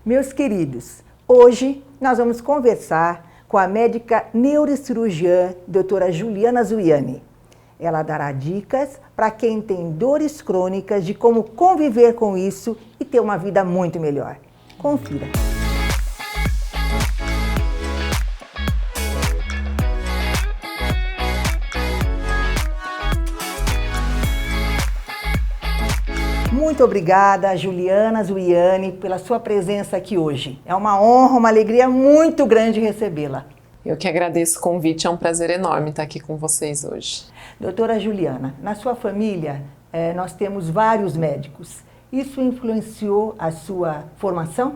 Meus queridos, hoje nós vamos conversar com a médica neurocirurgiã doutora Juliana Zuiani. Ela dará dicas para quem tem dores crônicas de como conviver com isso e ter uma vida muito melhor. Confira. Muito obrigada, Juliana Zuiani, pela sua presença aqui hoje. É uma honra, uma alegria muito grande recebê-la. Eu que agradeço o convite, é um prazer enorme estar aqui com vocês hoje. Doutora Juliana, na sua família nós temos vários médicos. Isso influenciou a sua formação?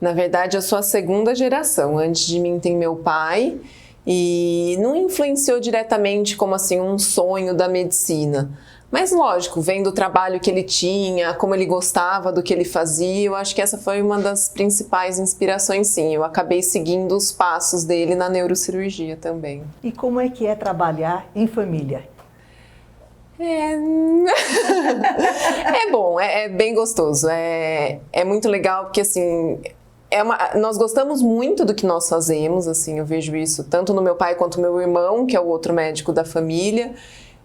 Na verdade, eu sou a segunda geração. Antes de mim tem meu pai e não influenciou diretamente como assim um sonho da medicina. Mas lógico, vendo o trabalho que ele tinha, como ele gostava do que ele fazia, eu acho que essa foi uma das principais inspirações, sim. Eu acabei seguindo os passos dele na neurocirurgia também. E como é que é trabalhar em família? É bom, é bem gostoso, é muito legal porque assim... nós gostamos muito do que nós fazemos, assim, eu vejo isso tanto no meu pai quanto no meu irmão, que é o outro médico da família.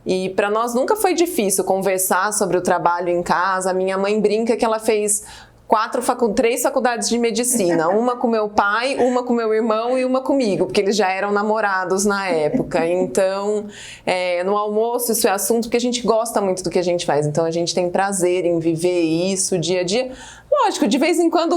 E para nós nunca foi difícil conversar sobre o trabalho em casa. A minha mãe brinca que ela fez 3 faculdades de medicina, uma com meu pai, uma com meu irmão e uma comigo, porque eles já eram namorados na época. Então, no almoço isso é assunto porque a gente gosta muito do que a gente faz, então a gente tem prazer em viver isso dia a dia. Lógico, de vez em quando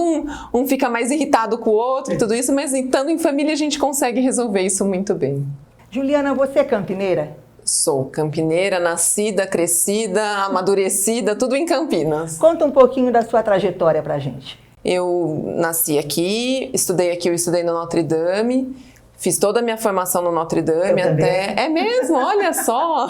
um fica mais irritado com o outro e tudo isso, mas estando em família a gente consegue resolver isso muito bem. Juliana, você é campineira? Sou campineira, nascida, crescida, amadurecida, tudo em Campinas. Conta um pouquinho da sua trajetória pra gente. Eu nasci aqui, eu estudei no Notre Dame, fiz toda a minha formação no Notre Dame até... É mesmo, olha só!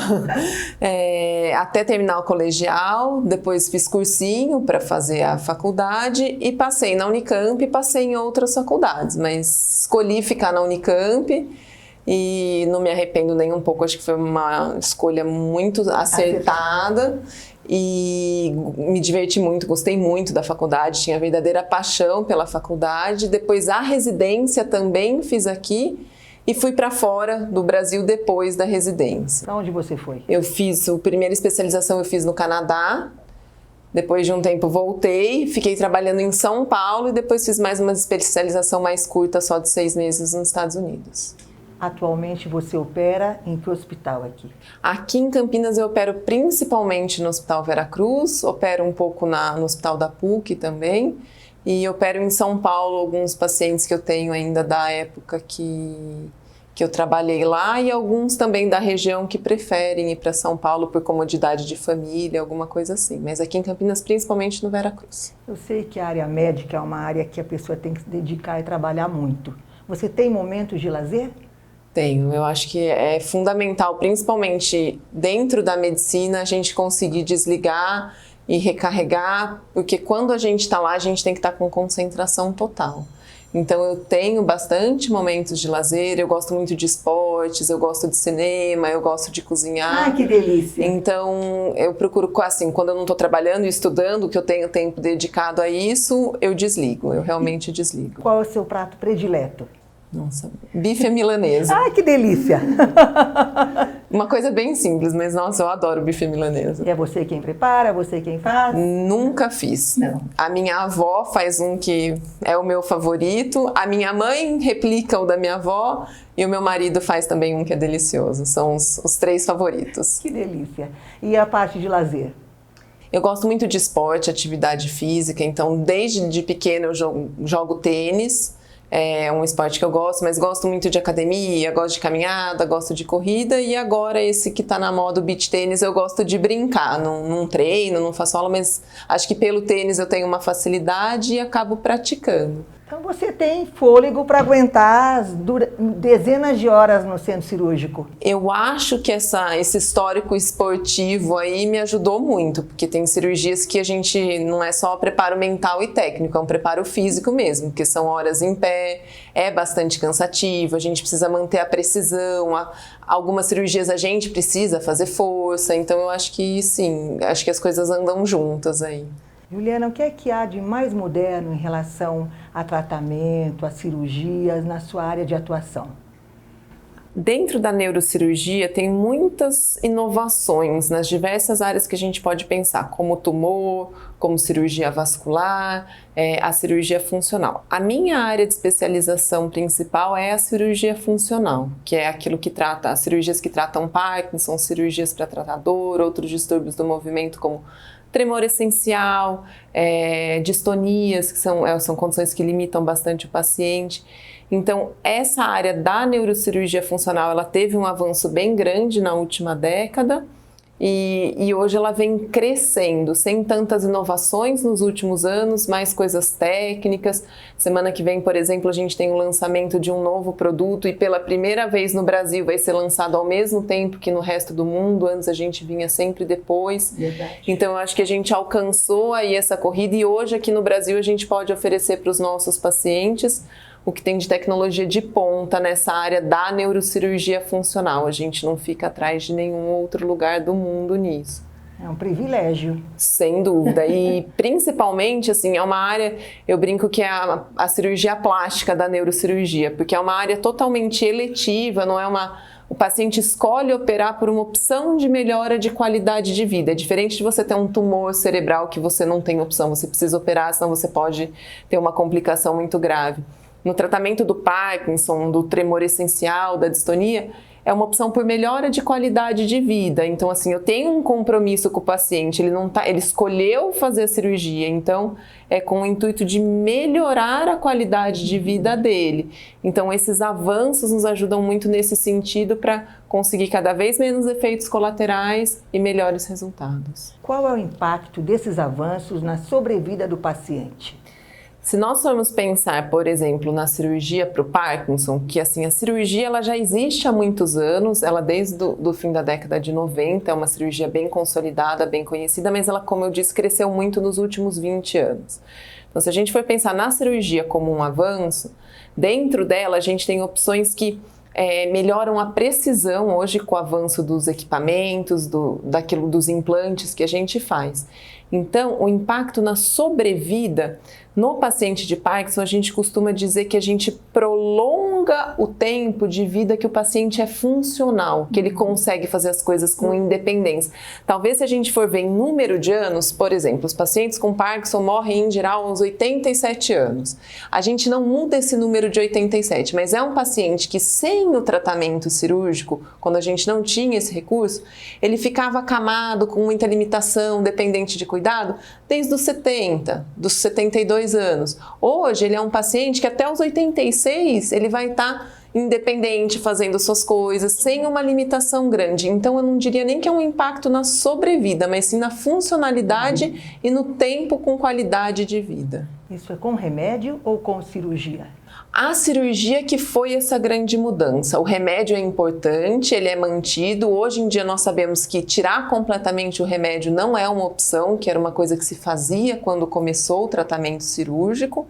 Até terminar o colegial, depois fiz cursinho para fazer a faculdade e passei na Unicamp e passei em outras faculdades, mas escolhi ficar na Unicamp. E não me arrependo nem um pouco, acho que foi uma escolha muito acertada e me diverti muito, gostei muito da faculdade, tinha verdadeira paixão pela faculdade. Depois a residência também fiz aqui e fui para fora do Brasil depois da residência. Para onde você foi? Eu fiz a primeira especialização, eu fiz no Canadá. Depois de um tempo voltei, fiquei trabalhando em São Paulo e depois fiz mais uma especialização mais curta, só de 6 meses nos Estados Unidos. Atualmente você opera em que hospital aqui? Aqui em Campinas eu opero principalmente no Hospital Veracruz, opero um pouco no Hospital da PUC também e opero em São Paulo alguns pacientes que eu tenho ainda da época que eu trabalhei lá e alguns também da região que preferem ir para São Paulo por comodidade de família, alguma coisa assim. Mas aqui em Campinas, principalmente no Veracruz. Eu sei que a área médica é uma área que a pessoa tem que se dedicar e trabalhar muito. Você tem momentos de lazer? Tenho, eu acho que é fundamental, principalmente dentro da medicina, a gente conseguir desligar e recarregar, porque quando a gente está lá, a gente tem que estar com concentração total. Então eu tenho bastante momentos de lazer, eu gosto muito de esportes, eu gosto de cinema, eu gosto de cozinhar. Ah, que delícia! Então eu procuro, assim, quando eu não estou trabalhando e estudando, que eu tenho tempo dedicado a isso, eu desligo, eu realmente desligo. Qual é o seu prato predileto? Nossa, bife à milanesa. Ah, que delícia! Uma coisa bem simples, mas nossa, eu adoro bife à milanesa. E é você quem prepara, você quem faz? Nunca fiz. Não. A minha avó faz um que é o meu favorito, a minha mãe replica o da minha avó e o meu marido faz também um que é delicioso. São os 3 favoritos. Que delícia! E a parte de lazer? Eu gosto muito de esporte, atividade física, então desde de pequeno eu jogo tênis. É um esporte que eu gosto, mas gosto muito de academia, gosto de caminhada, gosto de corrida e agora esse que tá na moda, o beach tênis, eu gosto de brincar, não treino, não faço aula, mas acho que pelo tênis eu tenho uma facilidade e acabo praticando. Então você tem fôlego para aguentar dezenas de horas no centro cirúrgico. Eu acho que esse histórico esportivo aí me ajudou muito, porque tem cirurgias que a gente não é só preparo mental e técnico, é um preparo físico mesmo, porque são horas em pé, é bastante cansativo, a gente precisa manter a precisão, algumas cirurgias a gente precisa fazer força, então eu acho que sim, acho que as coisas andam juntas aí. Juliana, o que há de mais moderno em relação a tratamento, a cirurgias na sua área de atuação? Dentro da neurocirurgia tem muitas inovações nas diversas áreas que a gente pode pensar, como tumor, como cirurgia vascular, a cirurgia funcional. A minha área de especialização principal é a cirurgia funcional, que é aquilo que trata, as cirurgias que tratam Parkinson, cirurgias para tratar dor, outros distúrbios do movimento como tremor essencial, distonias, que são condições que limitam bastante o paciente. Então, essa área da neurocirurgia funcional, ela teve um avanço bem grande na última década e hoje ela vem crescendo, sem tantas inovações nos últimos anos, mais coisas técnicas. Semana que vem, por exemplo, a gente tem o lançamento de um novo produto e pela primeira vez no Brasil vai ser lançado ao mesmo tempo que no resto do mundo, antes a gente vinha sempre depois. Verdade. Então, eu acho que a gente alcançou aí essa corrida e hoje aqui no Brasil a gente pode oferecer para os nossos pacientes o que tem de tecnologia de ponta nessa área da neurocirurgia funcional. A gente não fica atrás de nenhum outro lugar do mundo nisso. É um privilégio. Sem dúvida. E principalmente, assim, é uma área, eu brinco que é a cirurgia plástica da neurocirurgia, porque é uma área totalmente eletiva, não é o paciente escolhe operar por uma opção de melhora de qualidade de vida. É diferente de você ter um tumor cerebral que você não tem opção, você precisa operar, senão você pode ter uma complicação muito grave. No tratamento do Parkinson, do tremor essencial, da distonia, é uma opção por melhora de qualidade de vida. Então, assim, eu tenho um compromisso com o paciente, ele escolheu fazer a cirurgia, então é com o intuito de melhorar a qualidade de vida dele. Então, esses avanços nos ajudam muito nesse sentido para conseguir cada vez menos efeitos colaterais e melhores resultados. Qual é o impacto desses avanços na sobrevida do paciente? Se nós formos pensar, por exemplo, na cirurgia para o Parkinson, que assim, a cirurgia ela já existe há muitos anos, ela desde o fim da década de 90, é uma cirurgia bem consolidada, bem conhecida, mas ela, como eu disse, cresceu muito nos últimos 20 anos. Então, se a gente for pensar na cirurgia como um avanço, dentro dela a gente tem opções que melhoram a precisão hoje com o avanço dos equipamentos, dos implantes que a gente faz. Então, o impacto na sobrevida no paciente de Parkinson, a gente costuma dizer que a gente prolonga o tempo de vida que o paciente é funcional, que ele consegue fazer as coisas com independência. Talvez se a gente for ver em número de anos, por exemplo, os pacientes com Parkinson morrem em geral aos 87 anos. A gente não muda esse número de 87, mas é um paciente que sem o tratamento cirúrgico, quando a gente não tinha esse recurso, ele ficava acamado, com muita limitação, dependente de cuidado, desde os 70, dos 72 anos. Hoje ele é um paciente que até os 86 ele vai estar independente, fazendo suas coisas, sem uma limitação grande. Então eu não diria nem que é um impacto na sobrevida, mas sim na funcionalidade e no tempo com qualidade de vida. Isso é com remédio ou com cirurgia? A cirurgia que foi essa grande mudança. O remédio é importante, ele é mantido. Hoje em dia nós sabemos que tirar completamente o remédio não é uma opção, que era uma coisa que se fazia quando começou o tratamento cirúrgico,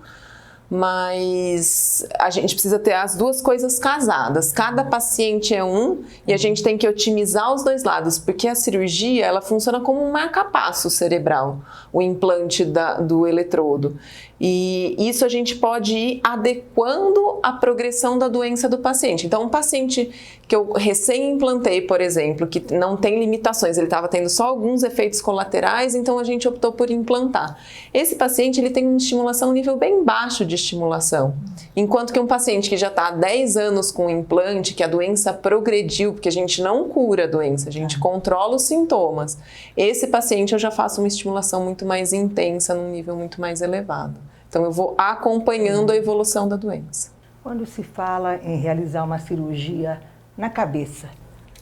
mas a gente precisa ter as duas coisas casadas. Cada paciente é um e a gente tem que otimizar os dois lados, porque a cirurgia ela funciona como um marca-passo cerebral, o implante do eletrodo. E isso a gente pode ir adequando a progressão da doença do paciente. Então, um paciente que eu recém-implantei, por exemplo, que não tem limitações, ele estava tendo só alguns efeitos colaterais, então a gente optou por implantar. Esse paciente ele tem uma estimulação, um nível bem baixo de estimulação. Enquanto que um paciente que já está há 10 anos com o implante, que a doença progrediu, porque a gente não cura a doença, a gente controla os sintomas. Esse paciente eu já faço uma estimulação muito mais intensa, num nível muito mais elevado. Então, eu vou acompanhando a evolução da doença. Quando se fala em realizar uma cirurgia na cabeça?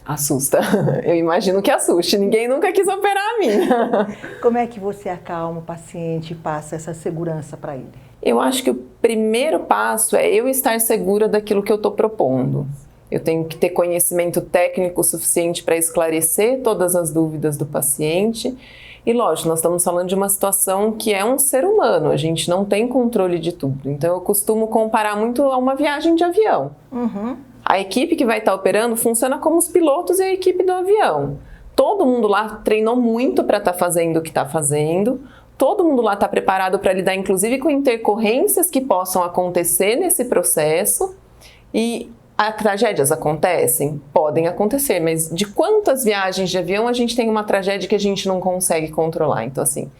Assusta. Eu imagino que assuste. Ninguém nunca quis operar a mim. Como é que você acalma o paciente e passa essa segurança para ele? Eu acho que o primeiro passo é eu estar segura daquilo que eu estou propondo. Eu tenho que ter conhecimento técnico suficiente para esclarecer todas as dúvidas do paciente. E lógico, nós estamos falando de uma situação que é um ser humano, a gente não tem controle de tudo. Então eu costumo comparar muito a uma viagem de avião. A equipe que vai estar operando funciona como os pilotos e a equipe do avião. Todo mundo lá treinou muito para estar fazendo o que está fazendo, todo mundo lá está preparado para lidar, inclusive, com intercorrências que possam acontecer nesse processo. E tragédias acontecem? Podem acontecer, mas de quantas viagens de avião a gente tem uma tragédia que a gente não consegue controlar? Então, assim,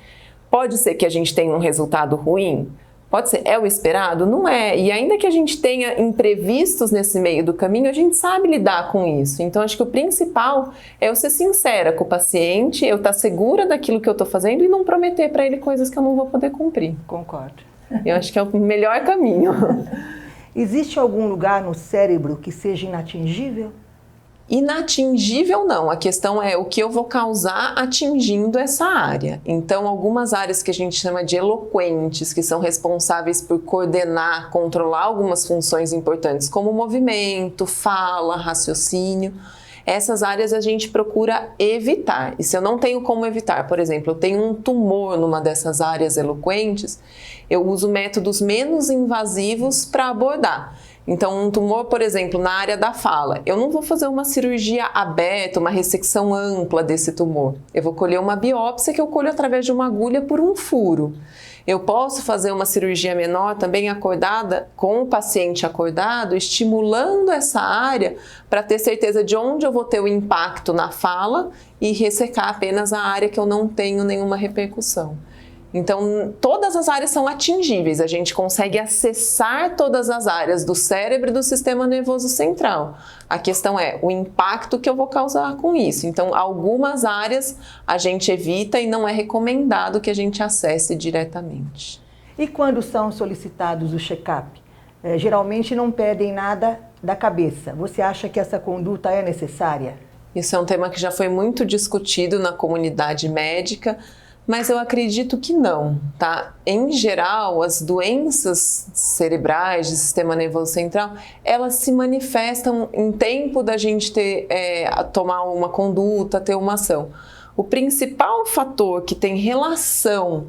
pode ser que a gente tenha um resultado ruim? Pode ser. É o esperado? Não é. E ainda que a gente tenha imprevistos nesse meio do caminho, a gente sabe lidar com isso. Então, acho que o principal é eu ser sincera com o paciente, eu estar segura daquilo que eu estou fazendo e não prometer para ele coisas que eu não vou poder cumprir. Concordo. Eu acho que é o melhor caminho. Existe algum lugar no cérebro que seja inatingível? Inatingível não, a questão é o que eu vou causar atingindo essa área. Então, algumas áreas que a gente chama de eloquentes, que são responsáveis por coordenar, controlar algumas funções importantes, como movimento, fala, raciocínio, essas áreas a gente procura evitar. E se eu não tenho como evitar, por exemplo, eu tenho um tumor numa dessas áreas eloquentes, eu uso métodos menos invasivos para abordar. Então, um tumor, por exemplo, na área da fala, eu não vou fazer uma cirurgia aberta, uma ressecção ampla desse tumor. Eu vou colher uma biópsia que eu colho através de uma agulha por um furo. Eu posso fazer uma cirurgia menor também acordada, com o paciente acordado, estimulando essa área para ter certeza de onde eu vou ter o impacto na fala e ressecar apenas a área que eu não tenho nenhuma repercussão. Então, todas as áreas são atingíveis, a gente consegue acessar todas as áreas do cérebro e do sistema nervoso central. A questão é o impacto que eu vou causar com isso. Então, algumas áreas a gente evita e não é recomendado que a gente acesse diretamente. E quando são solicitados o check-up? Geralmente não pedem nada da cabeça. Você acha que essa conduta é necessária? Isso é um tema que já foi muito discutido na comunidade médica, mas eu acredito que não, tá? Em geral, as doenças cerebrais do sistema nervoso central, elas se manifestam em tempo da gente tomar uma conduta, ter uma ação. O principal fator que tem relação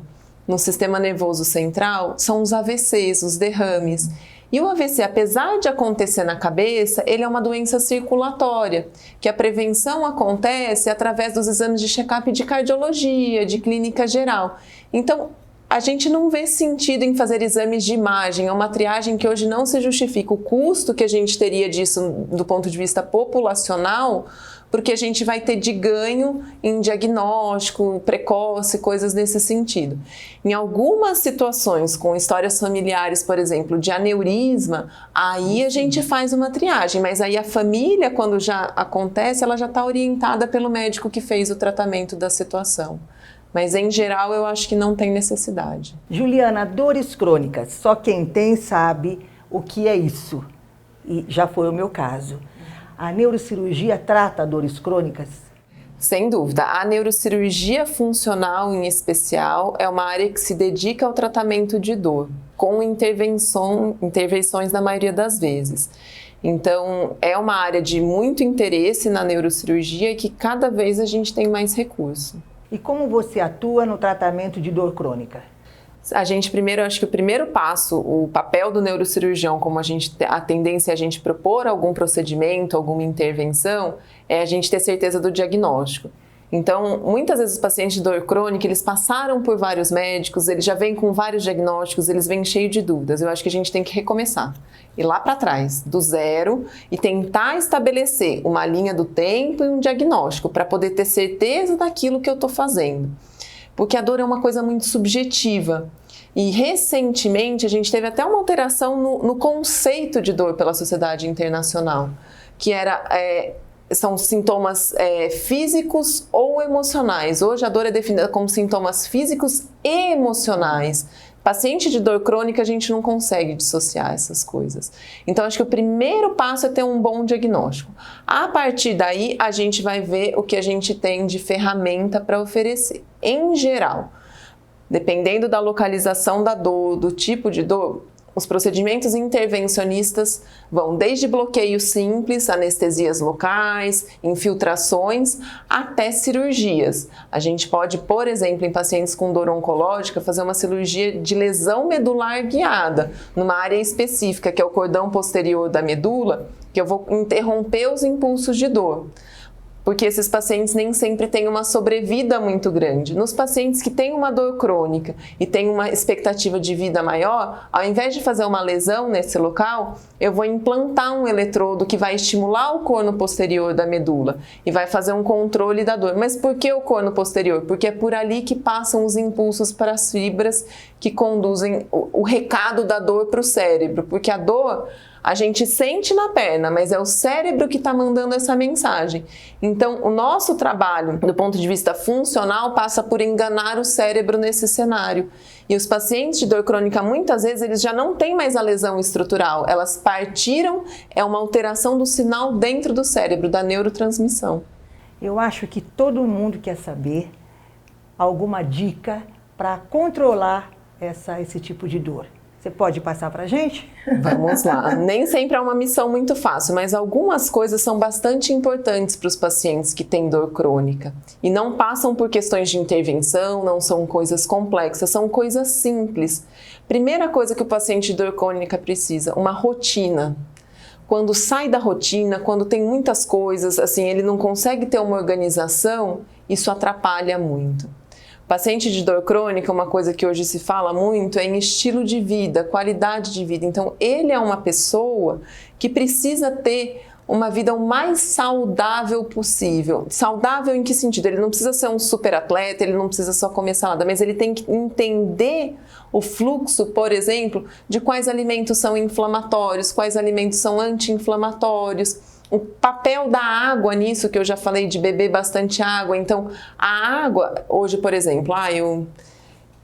no sistema nervoso central são os AVCs, os derrames. E o AVC, apesar de acontecer na cabeça, ele é uma doença circulatória, que a prevenção acontece através dos exames de check-up de cardiologia, de clínica geral. Então, a gente não vê sentido em fazer exames de imagem, é uma triagem que hoje não se justifica. O custo que a gente teria disso do ponto de vista populacional, porque a gente vai ter de ganho em diagnóstico precoce, coisas nesse sentido. Em algumas situações, com histórias familiares, por exemplo, de aneurisma, aí a gente faz uma triagem, mas aí a família, quando já acontece, ela já está orientada pelo médico que fez o tratamento da situação. Mas, em geral, eu acho que não tem necessidade. Juliana, dores crônicas, só quem tem sabe o que é isso. E já foi o meu caso. A neurocirurgia trata dores crônicas? Sem dúvida. A neurocirurgia funcional, em especial, é uma área que se dedica ao tratamento de dor, com intervenções na maioria das vezes. Então, é uma área de muito interesse na neurocirurgia e que cada vez a gente tem mais recurso. E como você atua no tratamento de dor crônica? Acho que o primeiro passo, o papel do neurocirurgião, como a tendência é a gente propor algum procedimento, alguma intervenção, é a gente ter certeza do diagnóstico. Então, muitas vezes os pacientes de dor crônica, eles passaram por vários médicos, eles já vêm com vários diagnósticos, eles vêm cheios de dúvidas. Eu acho que a gente tem que recomeçar, ir lá para trás, do zero, e tentar estabelecer uma linha do tempo e um diagnóstico, para poder ter certeza daquilo que eu estou fazendo. Porque a dor é uma coisa muito subjetiva. E recentemente a gente teve até uma alteração no conceito de dor pela Sociedade Internacional, que são sintomas físicos ou emocionais. Hoje a dor é definida como sintomas físicos e emocionais. Paciente de dor crônica, a gente não consegue dissociar essas coisas. Então, acho que o primeiro passo é ter um bom diagnóstico. A partir daí, a gente vai ver o que a gente tem de ferramenta para oferecer. Em geral, dependendo da localização da dor, do tipo de dor, os procedimentos intervencionistas vão desde bloqueios simples, anestesias locais, infiltrações, até cirurgias. A gente pode, por exemplo, em pacientes com dor oncológica, fazer uma cirurgia de lesão medular guiada, numa área específica, que é o cordão posterior da medula, que eu vou interromper os impulsos de dor. porque esses pacientes nem sempre têm uma sobrevida muito grande. Nos pacientes que têm uma dor crônica e têm uma expectativa de vida maior, ao invés de fazer uma lesão nesse local, eu vou implantar um eletrodo que vai estimular o corno posterior da medula e vai fazer um controle da dor. Mas por que o corno posterior? Porque é por ali que passam os impulsos para as fibras que conduzem o recado da dor para o cérebro, porque a dor a gente sente na perna, mas é o cérebro que está mandando essa mensagem. Então, o nosso trabalho, do ponto de vista funcional, passa por enganar o cérebro nesse cenário. E os pacientes de dor crônica, muitas vezes, eles já não têm mais a lesão estrutural. Elas partiram, é uma alteração do sinal dentro do cérebro, da neurotransmissão. Eu acho que todo mundo quer saber alguma dica para controlar esse tipo de dor. Você pode passar para a gente? Vamos lá. Nem sempre é uma missão muito fácil, mas algumas coisas são bastante importantes para os pacientes que têm dor crônica. E não passam por questões de intervenção, não são coisas complexas, são coisas simples. Primeira coisa que o paciente de dor crônica precisa, uma rotina. Quando sai da rotina, quando tem muitas coisas, assim, ele não consegue ter uma organização, isso atrapalha muito. Paciente de dor crônica, uma coisa que hoje se fala muito é em estilo de vida, qualidade de vida. Então, ele é uma pessoa que precisa ter uma vida o mais saudável possível. Saudável em que sentido? Ele não precisa ser um super atleta, ele não precisa só comer salada, mas ele tem que entender o fluxo, por exemplo, de quais alimentos são inflamatórios, quais alimentos são anti-inflamatórios. O papel da água nisso, que eu já falei de beber bastante água. Então, a água, hoje, por exemplo,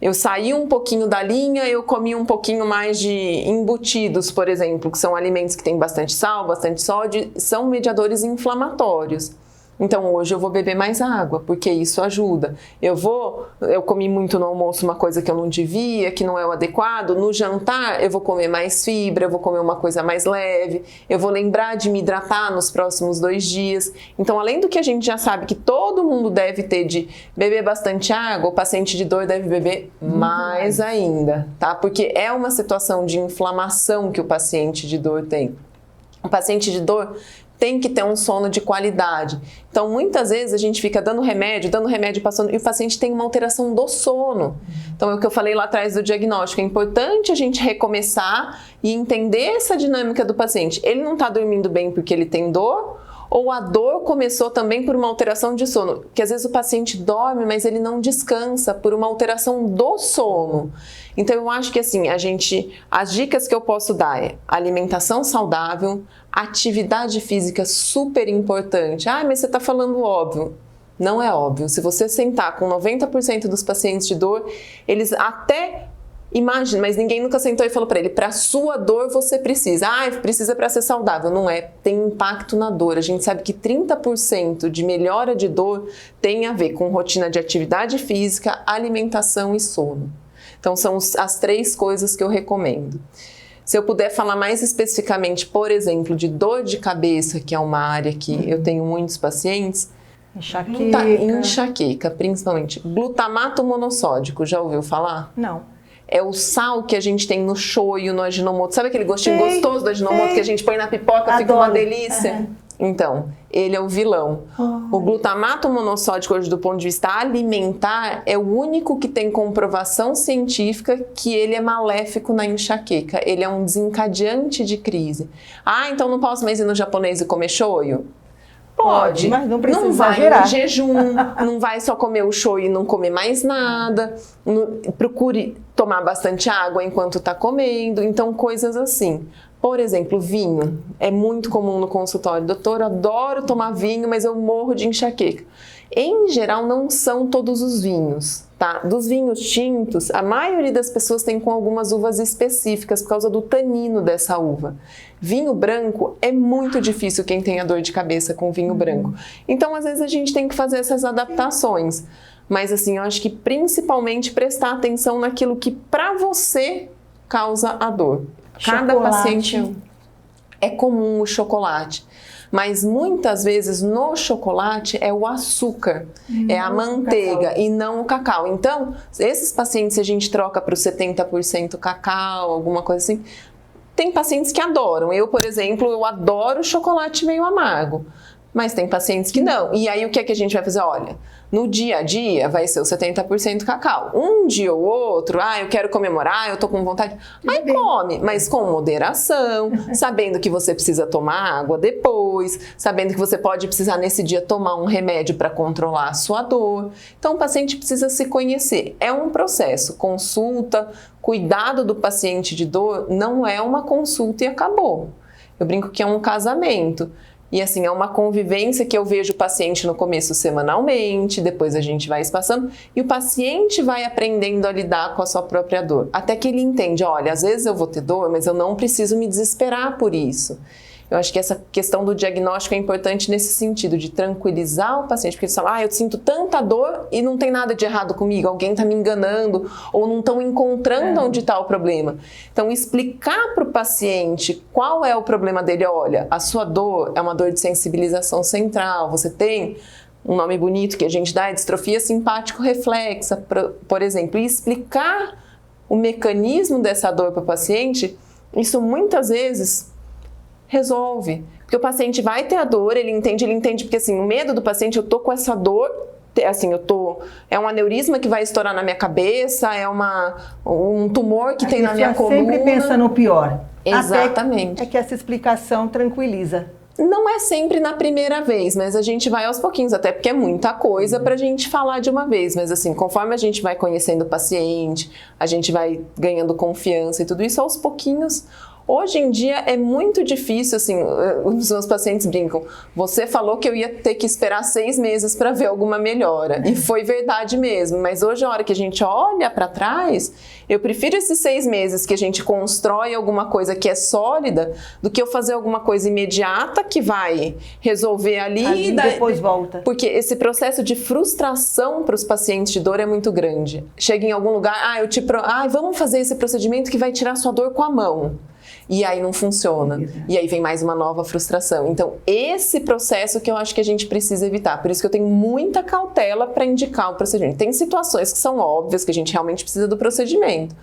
eu saí um pouquinho da linha, eu comi um pouquinho mais de embutidos, por exemplo, que são alimentos que têm bastante sal, bastante sódio, são mediadores inflamatórios. Então, hoje eu vou beber mais água, porque isso ajuda. Eu comi muito no almoço uma coisa que eu não devia, que não é o adequado. No jantar, eu vou comer mais fibra, eu vou comer uma coisa mais leve. Eu vou lembrar de me hidratar nos próximos 2 dias. Então, além do que a gente já sabe que todo mundo deve ter de beber bastante água, o paciente de dor deve beber mais ainda, tá? Porque é uma situação de inflamação que o paciente de dor tem. O paciente de dor tem que ter um sono de qualidade. Então, muitas vezes a gente fica dando remédio, passando, e o paciente tem uma alteração do sono. Então, é o que eu falei lá atrás do diagnóstico. É importante a gente recomeçar e entender essa dinâmica do paciente. Ele não está dormindo bem porque ele tem dor, ou a dor começou também por uma alteração de sono? Porque às vezes o paciente dorme, mas ele não descansa por uma alteração do sono. Então eu acho que assim, as dicas que eu posso dar é alimentação saudável, atividade física super importante. Ah, mas você está falando óbvio. Não é óbvio. Se você sentar com 90% dos pacientes de dor, eles até imagina, mas ninguém nunca sentou e falou para ele, para sua dor você precisa. Ah, precisa para ser saudável. Não é, tem impacto na dor. A gente sabe que 30% de melhora de dor tem a ver com rotina de atividade física, alimentação e sono. Então são as 3 coisas que eu recomendo. Se eu puder falar mais especificamente, por exemplo, de dor de cabeça, que é uma área que eu tenho muitos pacientes, enxaqueca, principalmente. Glutamato monossódico, já ouviu falar? Não. É o sal que a gente tem no shoyu, no ajinomoto. Sabe aquele gostinho gostoso do ajinomoto que a gente põe na pipoca, fica uma delícia? Uhum. Então, ele é o vilão. O glutamato monossódico, hoje, do ponto de vista alimentar, é o único que tem comprovação científica que ele é maléfico na enxaqueca. Ele é um desencadeante de crise. Ah, então não posso mais ir no japonês e comer shoyu? Pode, mas não precisa exagerar. Não vai no jejum, não vai só comer o shoyu e não comer mais nada. Procure tomar bastante água enquanto está comendo. Então, coisas assim. Por exemplo, vinho. É muito comum no consultório. Doutor, adoro tomar vinho, mas eu morro de enxaqueca. Em geral, não são todos os vinhos, tá? Dos vinhos tintos, a maioria das pessoas tem com algumas uvas específicas por causa do tanino dessa uva. Vinho branco é muito difícil quem tenha dor de cabeça com vinho branco. Então, às vezes, a gente tem que fazer essas adaptações. Mas, assim, eu acho que principalmente prestar atenção naquilo que para você causa a dor. Cada paciente é comum o chocolate. Mas muitas vezes no chocolate é o açúcar, é a manteiga e não o cacau. Então, esses pacientes, se a gente troca para o 70% cacau, alguma coisa assim, tem pacientes que adoram. Eu, por exemplo, eu adoro chocolate meio amargo. mas tem pacientes que não. E aí o que é que a gente vai fazer? Olha, no dia a dia vai ser o 70% cacau. Um dia ou outro, eu quero comemorar, eu tô com vontade. Aí come, mas com moderação, sabendo que você precisa tomar água depois, sabendo que você pode precisar nesse dia tomar um remédio para controlar a sua dor. Então o paciente precisa se conhecer. É um processo. Consulta, cuidado do paciente de dor não é uma consulta e acabou. Eu brinco que é um casamento. E assim, é uma convivência que eu vejo o paciente no começo semanalmente, depois a gente vai espaçando e o paciente vai aprendendo a lidar com a sua própria dor. Até que ele entende, olha, às vezes eu vou ter dor, mas eu não preciso me desesperar por isso. Eu acho que essa questão do diagnóstico é importante nesse sentido, de tranquilizar o paciente, porque eles falam, eu sinto tanta dor e não tem nada de errado comigo, alguém está me enganando ou não estão encontrando onde está o problema. Então, explicar para o paciente qual é o problema dele, olha, a sua dor é uma dor de sensibilização central, você tem um nome bonito que a gente dá, é distrofia simpático-reflexa, por exemplo, e explicar o mecanismo dessa dor para o paciente, isso muitas vezes resolve, porque o paciente vai ter a dor, ele entende, porque assim, o medo do paciente, eu tô com essa dor, assim, é um aneurisma que vai estourar na minha cabeça, é um tumor que tem na minha coluna. Sempre pensa no pior. Exatamente. Até é que essa explicação tranquiliza. Não é sempre na primeira vez, mas a gente vai aos pouquinhos, até porque é muita coisa pra gente falar de uma vez, mas assim, conforme a gente vai conhecendo o paciente, a gente vai ganhando confiança e tudo isso, aos pouquinhos. Hoje em dia é muito difícil, assim, os meus pacientes brincam, você falou que eu ia ter que esperar 6 meses para ver alguma melhora, e foi verdade mesmo, mas hoje a hora que a gente olha para trás, eu prefiro esses 6 meses que a gente constrói alguma coisa que é sólida, do que eu fazer alguma coisa imediata que vai resolver ali e depois volta. Porque esse processo de frustração para os pacientes de dor é muito grande. Chega em algum lugar, vamos fazer esse procedimento que vai tirar sua dor com a mão. E aí não funciona. E aí vem mais uma nova frustração. Então, esse processo que eu acho que a gente precisa evitar. Por isso que eu tenho muita cautela para indicar o procedimento. Tem situações que são óbvias, que a gente realmente precisa do procedimento.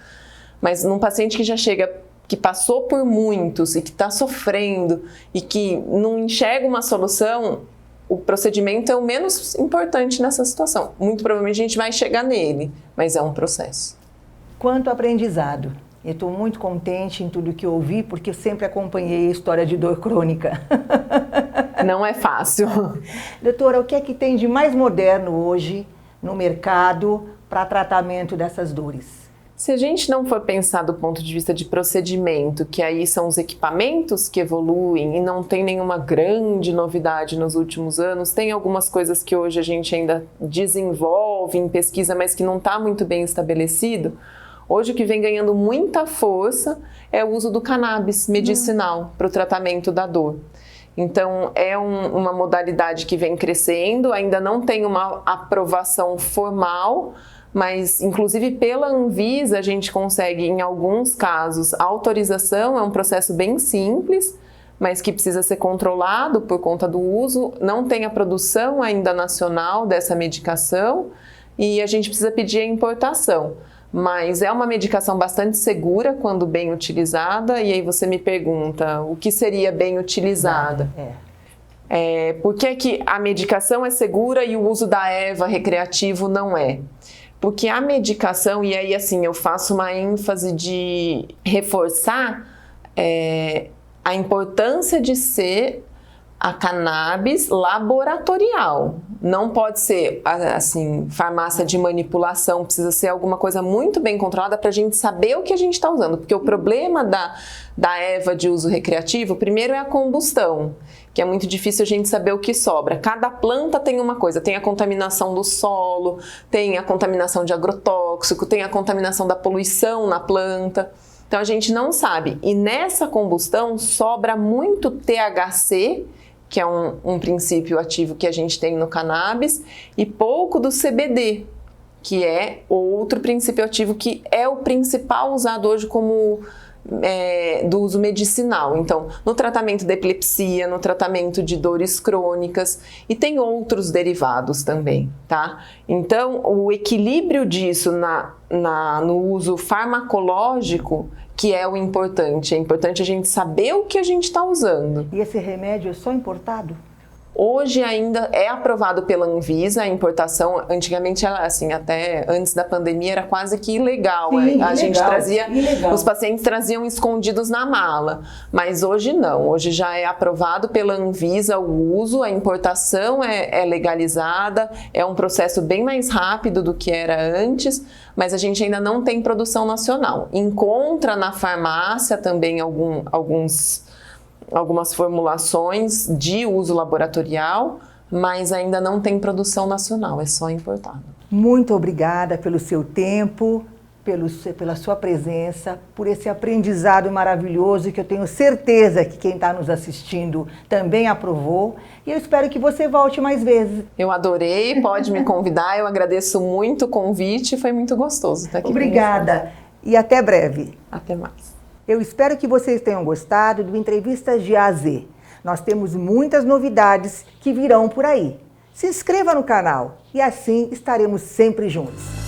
Mas num paciente que já chega, que passou por muitos e que está sofrendo e que não enxerga uma solução, o procedimento é o menos importante nessa situação. Muito provavelmente a gente vai chegar nele, mas é um processo. Quanto aprendizado. Eu estou muito contente em tudo que eu ouvi, porque eu sempre acompanhei a história de dor crônica. Não é fácil. Doutora, o que é que tem de mais moderno hoje no mercado para tratamento dessas dores? Se a gente não for pensar do ponto de vista de procedimento, que aí são os equipamentos que evoluem e não tem nenhuma grande novidade nos últimos anos, tem algumas coisas que hoje a gente ainda desenvolve em pesquisa, mas que não está muito bem estabelecido. Hoje o que vem ganhando muita força é o uso do cannabis medicinal para o tratamento da dor. Então é uma modalidade que vem crescendo, ainda não tem uma aprovação formal, mas inclusive pela Anvisa a gente consegue em alguns casos a autorização, é um processo bem simples, mas que precisa ser controlado por conta do uso, não tem a produção ainda nacional dessa medicação e a gente precisa pedir a importação. Mas é uma medicação bastante segura quando bem utilizada, e aí você me pergunta o que seria bem utilizada. Por que que a medicação é segura e o uso da erva recreativo não é? Porque a medicação, e aí assim eu faço uma ênfase de reforçar a importância de ser a cannabis laboratorial. Não pode ser, assim, farmácia de manipulação, precisa ser alguma coisa muito bem controlada para a gente saber o que a gente está usando. Porque o problema da erva de uso recreativo, primeiro é a combustão, que é muito difícil a gente saber o que sobra. Cada planta tem uma coisa, tem a contaminação do solo, tem a contaminação de agrotóxico, tem a contaminação da poluição na planta. Então a gente não sabe. E nessa combustão sobra muito THC, que é um princípio ativo que a gente tem no cannabis, e pouco do CBD, que é outro princípio ativo que é o principal usado hoje como do uso medicinal. Então, no tratamento da epilepsia, no tratamento de dores crônicas, e tem outros derivados também, tá? Então, o equilíbrio disso no uso farmacológico que é o importante. É importante a gente saber o que a gente está usando. E esse remédio é só importado? Hoje ainda é aprovado pela Anvisa a importação. Antigamente, assim, até antes da pandemia, era quase que ilegal. Sim, a gente trazia, ilegal. os pacientes traziam escondidos na mala. Mas hoje não. Hoje já é aprovado pela Anvisa o uso, a importação é legalizada. É um processo bem mais rápido do que era antes, mas a gente ainda não tem produção nacional. Encontra na farmácia também algumas formulações de uso laboratorial, mas ainda não tem produção nacional, é só importado. Muito obrigada pelo seu tempo, pela sua presença, por esse aprendizado maravilhoso que eu tenho certeza que quem está nos assistindo também aprovou. E eu espero que você volte mais vezes. Eu adorei, pode me convidar, eu agradeço muito o convite, foi muito gostoso estar aqui. Obrigada e até breve. Até mais. Eu espero que vocês tenham gostado do Entrevistas de A a Z. Nós temos muitas novidades que virão por aí. Se inscreva no canal e assim estaremos sempre juntos.